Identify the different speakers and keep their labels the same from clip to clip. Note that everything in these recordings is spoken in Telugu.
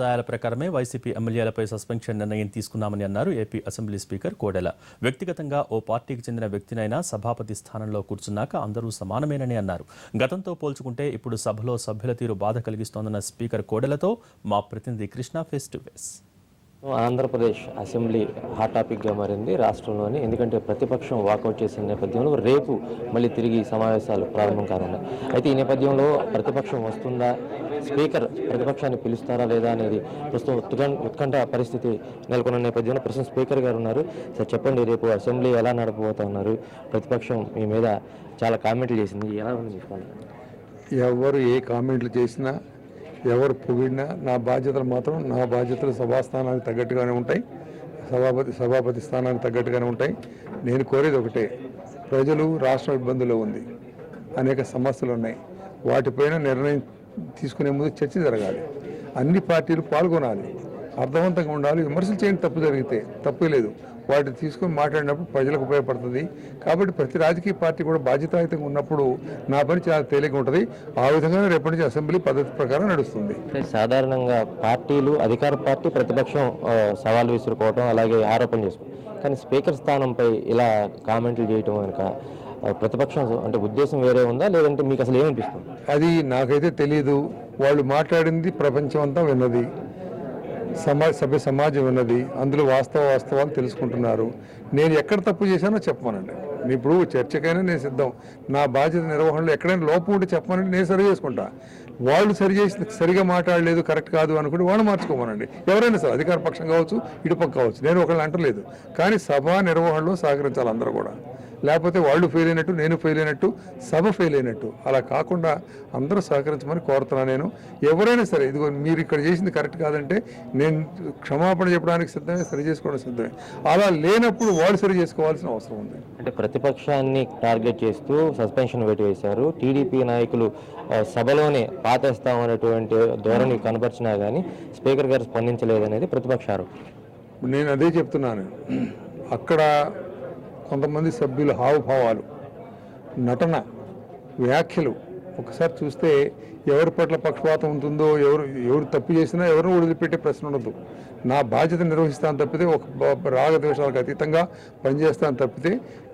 Speaker 1: సంప్రదాయాల ప్రకారమే వైసీపీ ఎమ్మెల్యేలపై సస్పెన్షన్ నిర్ణయం తీసుకున్నామని అన్నారు ఏపీ అసెంబ్లీ స్పీకర్ కోడెల. వ్యక్తిగతంగా ఓ పార్టీకి చెందిన వ్యక్తినైనా సభాపతి స్థానంలో కూర్చున్నాక అందరూ సమానమేనని అన్నారు. గతంతో పోల్చుకుంటే ఇప్పుడు సభలో సభ్యుల తీరు బాధ కలిగిస్తోందన్న స్పీకర్ కోడెలతో మా ప్రతినిధి Krishna face to face.
Speaker 2: Andhra Pradesh assembly hot టాపిక్గా మారింది రాష్ట్రంలోని. ఎందుకంటే ప్రతిపక్షం వాకౌట్ చేసిన నేపథ్యంలో రేపు మళ్ళీ తిరిగి సమావేశాలు ప్రారంభం కానున్నాయి. అయితే ఈ నేపథ్యంలో ప్రతిపక్షం వస్తుందా, స్పీకర్ ప్రతిపక్షాన్ని పిలుస్తారా లేదా అనేది ప్రస్తుతం ఉత్కంఠ పరిస్థితి నెలకొన్న నేపథ్యంలో ప్రస్తుతం స్పీకర్ గారు ఉన్నారు. సార్ చెప్పండి, రేపు అసెంబ్లీ ఎలా నడపబోతా ఉన్నారు? ప్రతిపక్షం మీ మీద చాలా కామెంట్లు చేసింది, ఎలా ఉంది చెప్పండి?
Speaker 3: ఎవరు ఏ కామెంట్లు చేసినా, ఎవరు పొగిడినా నా బాధ్యతలు సభాస్థానానికి తగ్గట్టుగానే ఉంటాయి, సభాపతి స్థానానికి తగ్గట్టుగానే ఉంటాయి. నేను కోరేది ఒకటే, ప్రజలు రాష్ట్రం ఇబ్బందుల్లో ఉంది, అనేక సమస్యలు ఉన్నాయి. వాటిపైన నిర్ణయం తీసుకునే ముందు చర్చ జరగాలి, అన్ని పార్టీలు పాల్గొనాలి, అర్థవంతంగా ఉండాలి. విమర్శలు చేయని తప్పు జరిగితే తప్పే లేదు, వాటిని తీసుకొని మాట్లాడినప్పుడు ప్రజలకు ఉపయోగపడుతుంది. కాబట్టి ప్రతి రాజకీయ పార్టీ కూడా బాధ్యతాయుతంగా ఉన్నప్పుడు నా పని చాలా తేలిక ఉంటుంది. ఆ విధంగా రేపటి నుంచి అసెంబ్లీ పద్ధతి ప్రకారం నడుస్తుంది.
Speaker 2: సాధారణంగా పార్టీలు, అధికార పార్టీ ప్రతిపక్షం సవాల్ విసురుకోవటం, అలాగే ఆరోపణ చేసుకోవడం, కానీ స్పీకర్ స్థానంపై ఇలా కామెంట్లు చేయటం కనుక ప్రతిపక్షం అంటే ఉద్దేశం వేరే ఉందా, లేదంటే మీకు అసలు ఏమనిపిస్తుంది?
Speaker 3: అది నాకైతే తెలియదు. వాళ్ళు మాట్లాడింది ప్రపంచం అంతా విన్నది, సమాజం విన్నది, అందులో వాస్తవాలు తెలుసుకుంటున్నారు. నేను ఎక్కడ తప్పు చేశానో చెప్పమనండి. ఇప్పుడు చర్చకైనా నేను సిద్ధం. నా బాధ్యత నిర్వహణలో ఎక్కడైనా లోపం ఉంటే చెప్పమనండి, నేను సరి చేసుకుంటా. వాళ్ళు సరిగా మాట్లాడలేదు, కరెక్ట్ కాదు అనుకుంటే వాళ్ళు మార్చుకోమనండి. ఎవరైనా సరే, అధికార పక్షం కావచ్చు, ఇటుపక్క కావచ్చు, నేను ఒకళ్ళు అంటలేదు. కానీ సభా నిర్వహణలో సహకరించాలి అందరూ కూడా. లేకపోతే వాళ్ళు ఫెయిల్ అయినట్టు, నేను ఫెయిల్ అయినట్టు, సభ ఫెయిల్ అయినట్టు. అలా కాకుండా అందరూ సహకరించమని కోరుతున్నా. నేను ఎవరైనా సరే, ఇదిగో మీరు ఇక్కడ చేసింది కరెక్ట్ కాదంటే నేను క్షమాపణ చెప్పడానికి సిద్ధమే, సరి చేసుకోవడానికి సిద్ధమే. అలా లేనప్పుడు వాళ్ళు సరి చేసుకోవాల్సిన అవసరం ఉంది.
Speaker 2: అంటే ప్రతిపక్షాన్ని టార్గెట్ చేస్తూ సస్పెన్షన్ వేటు వేశారు. టీడీపీ నాయకులు సభలోనే పాతేస్తామనేటువంటి ధోరణి కనబరిచినా కానీ స్పీకర్ గారు స్పందించలేదనేది ప్రతిపక్ష ఆరోపణ.
Speaker 3: నేను అదే చెప్తున్నాను. అక్కడ కొంతమంది సభ్యుల హావభావాలు, నటన, వ్యాఖ్యలు ఒకసారి చూస్తే ఎవరి పట్ల పక్షపాతం ఉంటుందో, ఎవరు తప్పు చేసినా ఎవరిని వదిలిపెట్టే ప్రశ్న ఉండదు. నా బాధ్యత నిర్వహిస్తాను తప్పితే, ఒక రాగద్వేషాలకు అతీతంగా పనిచేస్తాను తప్పితే,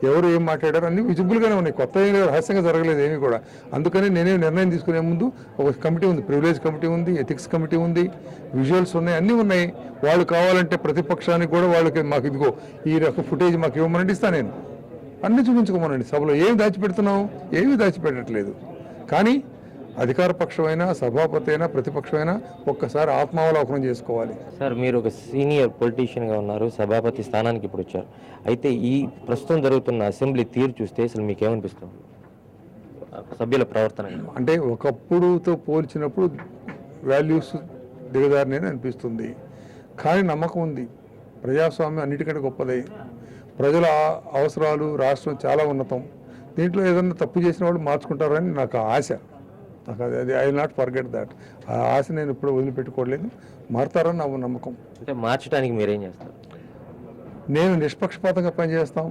Speaker 3: ఎవరు ఏం మాట్లాడారు అన్నీ విజిబుల్గానే ఉన్నాయి. కొత్త రహస్యంగా జరగలేదు ఏమీ కూడా. అందుకని నేనే నిర్ణయం తీసుకునే ముందు ఒక కమిటీ ఉంది, ప్రివిలేజ్ కమిటీ ఉంది, ఎథిక్స్ కమిటీ ఉంది, విజువల్స్ ఉన్నాయి, అన్నీ ఉన్నాయి. వాళ్ళు కావాలంటే ప్రతిపక్షానికి కూడా వాళ్ళకి మాకు ఇదిగో ఈ రకం ఫుటేజ్ మాకు ఇవ్వమనండి, ఇస్తాను. నేను అన్నీ చూపించుకోమనండి. సభలో ఏమి దాచిపెడుతున్నాం? ఏమీ దాచిపెట్టట్లేదు. కానీ అధికార పక్షమైనా, సభాపతి అయినా, ప్రతిపక్షమైనా ఒక్కసారి ఆత్మావలోకనం చేసుకోవాలి.
Speaker 2: సార్, మీరు ఒక సీనియర్ పొలిటీషియన్గా ఉన్నారు, సభాపతి స్థానానికి ఇప్పుడు వచ్చారు. అయితే ఈ ప్రస్తుతం జరుగుతున్న అసెంబ్లీ తీరు చూస్తే అసలు మీకు ఏమనిపిస్తుంది? సభ్యుల ప్రవర్తన
Speaker 3: అంటే ఒకప్పుడుతో పోల్చినప్పుడు వాల్యూస్ దిగదారిని అనిపిస్తుంది. కానీ నమ్మకం ఉంది, ప్రజాస్వామ్యం అన్నిటికంటే గొప్పదై, ప్రజల అవసరాలు, రాష్ట్రం చాలా ఉన్నతం. దీంట్లో ఏదన్నా తప్పు చేసిన వాళ్ళు మార్చుకుంటారని నాకు ఆశ. నాకు అది I will not forget that. ఆ ఆశ నేను ఇప్పుడు వదిలిపెట్టుకోవట్లేదు. మారుతారని నా నమ్మకం.
Speaker 2: అంటే మార్చడానికి మీరేం చేస్తారు?
Speaker 3: నేను నిష్పక్షపాతంగా పనిచేస్తాం,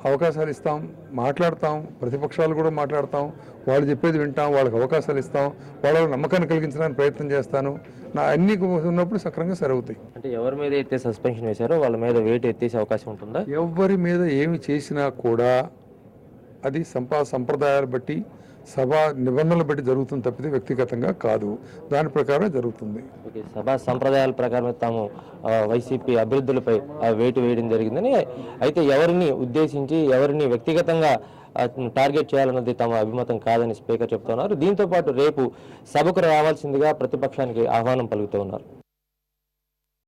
Speaker 3: అవకాశాలు ఇస్తాం, మాట్లాడతాం, ప్రతిపక్షాలు కూడా మాట్లాడతాం, వాళ్ళు చెప్పేది వింటాం, వాళ్ళకి అవకాశాలు ఇస్తాం, వాళ్ళ నమ్మకాన్ని కలిగించడానికి ప్రయత్నం చేస్తాను. నా అన్ని ఉన్నప్పుడు సక్రమంగా సరవుతాయి.
Speaker 2: అంటే ఎవరి మీద అయితే సస్పెన్షన్ వేశారో వాళ్ళ మీద వెయిట్ ఎత్తేసే అవకాశం ఉంటుందా?
Speaker 3: ఎవరి మీద ఏమి చేసినా కూడా అది సంప్రదాయాలు బట్టి, సభా నిబంధనలు బట్టి జరుగుతుంది తప్పితే వ్యక్తిగతంగా కాదు. దాని ప్రకారం జరుగుతుంది.
Speaker 2: ఓకే, సభా సంప్రదాయాల ప్రకారం తాము వైసీపీ అభివృద్ధులపై వేటు వేయడం జరిగిందని, అయితే ఎవరిని ఉద్దేశించి ఎవరిని వ్యక్తిగతంగా టార్గెట్ చేయాలన్నది తమ అభిమతం కాదని స్పీకర్ చెప్తున్నారు. దీంతో పాటు రేపు సభకు రావాల్సిందిగా ప్రతిపక్షానికి ఆహ్వానం పలుకుతూ ఉన్నారు.